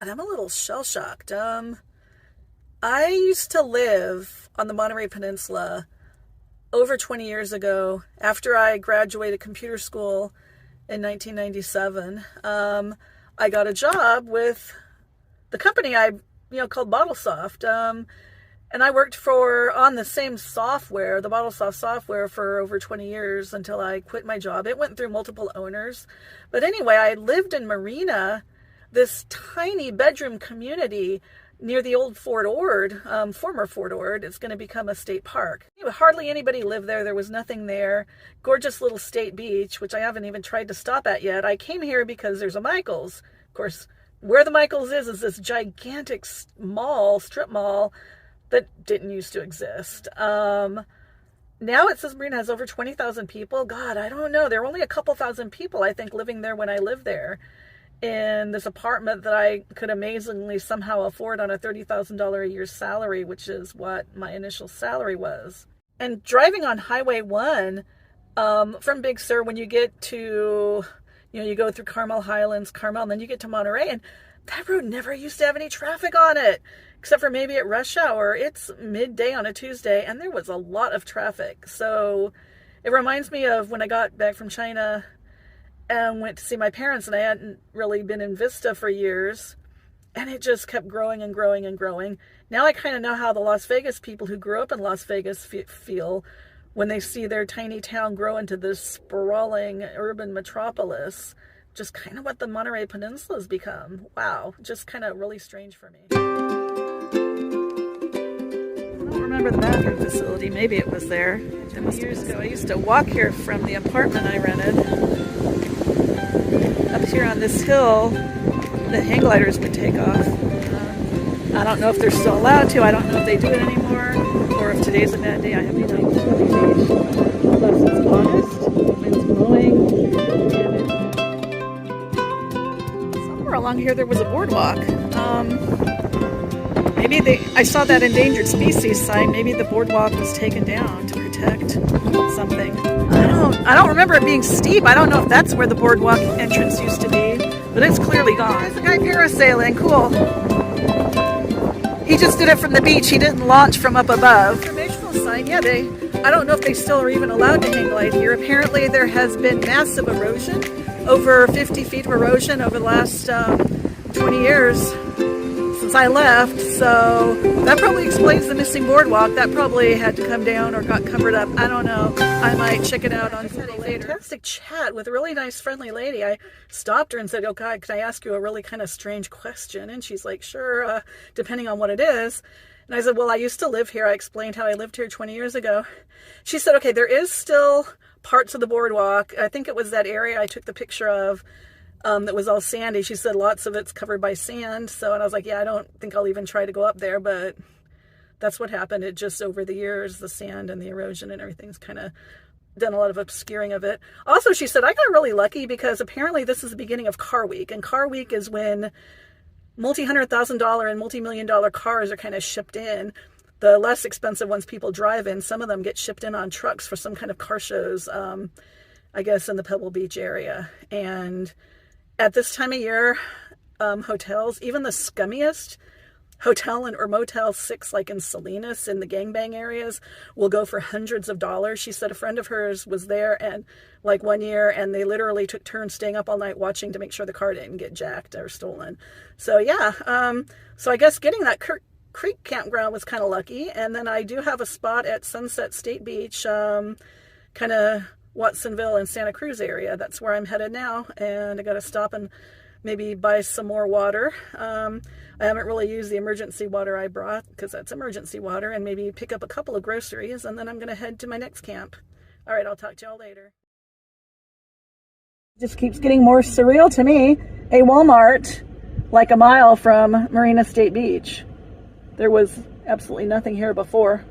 and I'm a little shell-shocked. I used to live on the Monterey Peninsula over 20 years ago after I graduated computer school in 1997. I got a job with the company called BottleSoft. And I worked on the same software, the BottleSoft software, for over 20 years until I quit my job. It went through multiple owners. But anyway, I lived in Marina, this tiny bedroom community near the old Fort Ord, former Fort Ord. It's going to become a state park. Hardly anybody lived there. There was nothing there. Gorgeous little state beach, which I haven't even tried to stop at yet. I came here because there's a Michael's. Of course, where the Michael's is this gigantic strip mall that didn't used to exist. Now it says Marina has over 20,000 people. God, I don't know. There were only a couple thousand people, I think, living there when I lived there, in this apartment that I could amazingly somehow afford on a $30,000 a year salary, which is what my initial salary was. And driving on Highway 1 from Big Sur, when you get to, you go through Carmel Highlands, and then you get to Monterey, and that road never used to have any traffic on it, except for maybe at rush hour. It's midday on a Tuesday, and there was a lot of traffic. So it reminds me of when I got back from China and went to see my parents, and I hadn't really been in Vista for years, and it just kept growing and growing and growing. Now I kind of know how the Las Vegas people who grew up in Las Vegas feel when they see their tiny town grow into this sprawling urban metropolis. Just kind of what the Monterey Peninsula has become. Wow, just kind of really strange for me. I don't remember the bathroom facility. Maybe it was there. Years ago, I used to walk here from the apartment I rented. Up here on this hill, the hang gliders would take off. I don't know if they're still allowed to. I don't know if they do it anymore, or if today's a bad day. I have no idea. Plus, it's August. The wind's blowing. Somewhere along here, there was a boardwalk. I saw that endangered species sign. Maybe the boardwalk was taken down to protect something. I don't remember it being steep. I don't know if that's where the boardwalk entrance used to be, but it's clearly gone. There's a guy parasailing. Cool. He just did it from the beach. He didn't launch from up above. Informational sign. Yeah, I don't know if they still are even allowed to hang glide here. Apparently there has been massive erosion, over 50 feet of erosion over the last 20 years since I left. So that probably explains the missing boardwalk. That probably had to come down or got covered up. I don't know. I might check it out on Google later. Fantastic chat with a really nice, friendly lady. I stopped her and said, "Oh God, can I ask you a really kind of strange question?" And she's like, "Sure, depending on what it is." And I said, "Well, I used to live here." I explained how I lived here 20 years ago. She said, "Okay, there is still parts of the boardwalk." I think it was that area I took the picture of that was all sandy. She said lots of it's covered by sand. And I was like, yeah, I don't think I'll even try to go up there, but that's what happened. It just, over the years, the sand and the erosion and everything's kind of done a lot of obscuring of it. Also, she said, I got really lucky because apparently this is the beginning of Car Week. And Car Week is when multi-$100,000 and multi-million-dollar cars are kind of shipped in. The less expensive ones people drive in, some of them get shipped in on trucks for some kind of car shows, I guess in the Pebble Beach area. And at this time of year, hotels, even the scummiest hotel or Motel 6, like in Salinas, in the gangbang areas, will go for hundreds of dollars. She said a friend of hers was there and like one year, and they literally took turns staying up all night watching to make sure the car didn't get jacked or stolen. So yeah, so I guess getting that Creek campground was kind of lucky. And then I do have a spot at Sunset State Beach, kind of Watsonville and Santa Cruz area. That's where I'm headed now, and I got to stop and maybe buy some more water. I haven't really used the emergency water I brought because that's emergency water, and maybe pick up a couple of groceries, and then I'm going to head to my next camp. All right, I'll talk to y'all later. Just keeps getting more surreal to me. A Walmart like a mile from Marina State Beach. There was absolutely nothing here before.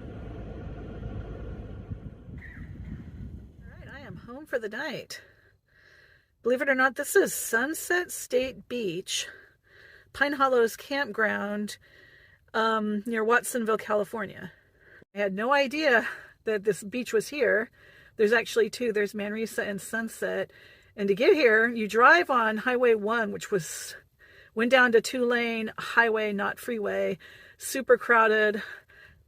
For the night. Believe it or not, this is Sunset State Beach, Pine Hollows campground near Watsonville, California. I had no idea that this beach was here. There's actually two. There's Marina and Sunset. And to get here, you drive on Highway 1, which was Went down to 2-lane highway, not freeway, super crowded.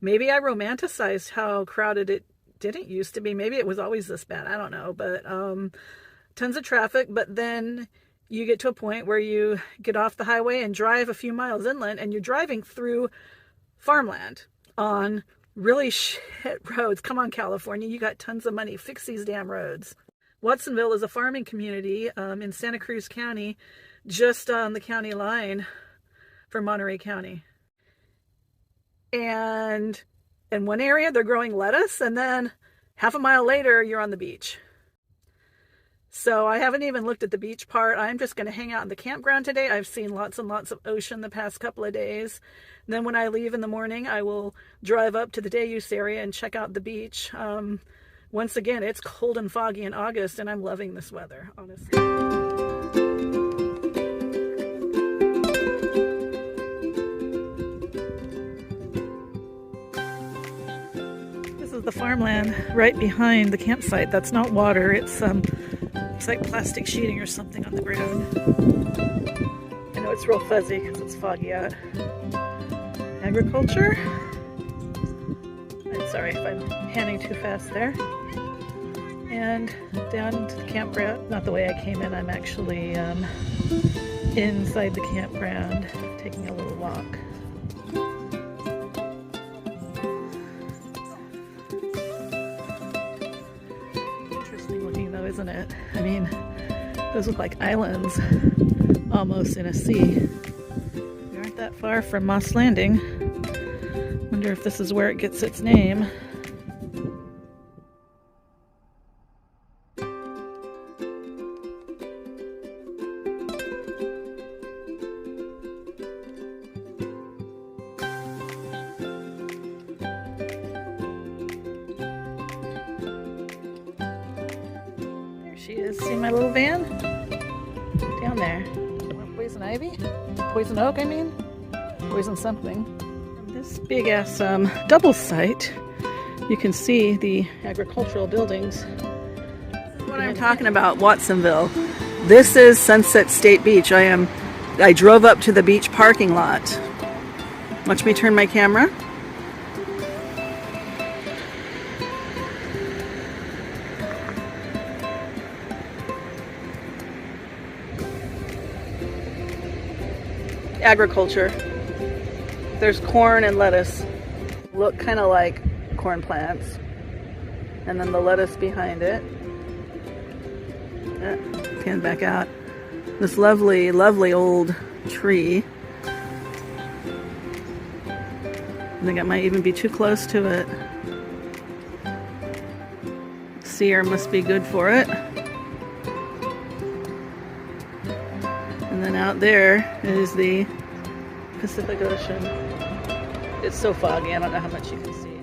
Maybe I romanticized how crowded it didn't used to be. Maybe it was always this bad. I don't know. But tons of traffic. But then you get to a point where you get off the highway and drive a few miles inland, and you're driving through farmland on really shit roads. Come on, California. You got tons of money. Fix these damn roads. Watsonville is a farming community in Santa Cruz County, just on the county line for Monterey County. And in one area, they're growing lettuce, and then half a mile later, you're on the beach. So I haven't even looked at the beach part. I'm just going to hang out in the campground today. I've seen lots and lots of ocean the past couple of days. And then when I leave in the morning, I will drive up to the day use area and check out the beach. Once again, it's cold and foggy in August, and I'm loving this weather, honestly. This is the farmland right behind the campsite. That's not water. It's like plastic sheeting or something on the ground. I know it's real fuzzy because it's foggy out. Agriculture. I'm sorry if I'm panning too fast there. And down to the campground. Not the way I came in. I'm actually inside the campground taking a little walk. Isn't it? I mean, those look like islands almost in a sea. We aren't that far from Moss Landing. Wonder if this is where it gets its name. She is. See my little van? Down there. Poison ivy? Poison oak, I mean? Poison something. From this big ass double site, you can see the agricultural buildings. This is what I'm talking about, Watsonville. This is Sunset State Beach. I drove up to the beach parking lot. Watch me turn my camera. Agriculture. There's corn and lettuce. Look kind of like corn plants. And then the lettuce behind it. Pan back out. This lovely, lovely old tree. I think I might even be too close to it. Sea air must be good for it. And then out there is the Pacific Ocean. It's so foggy, I don't know how much you can see.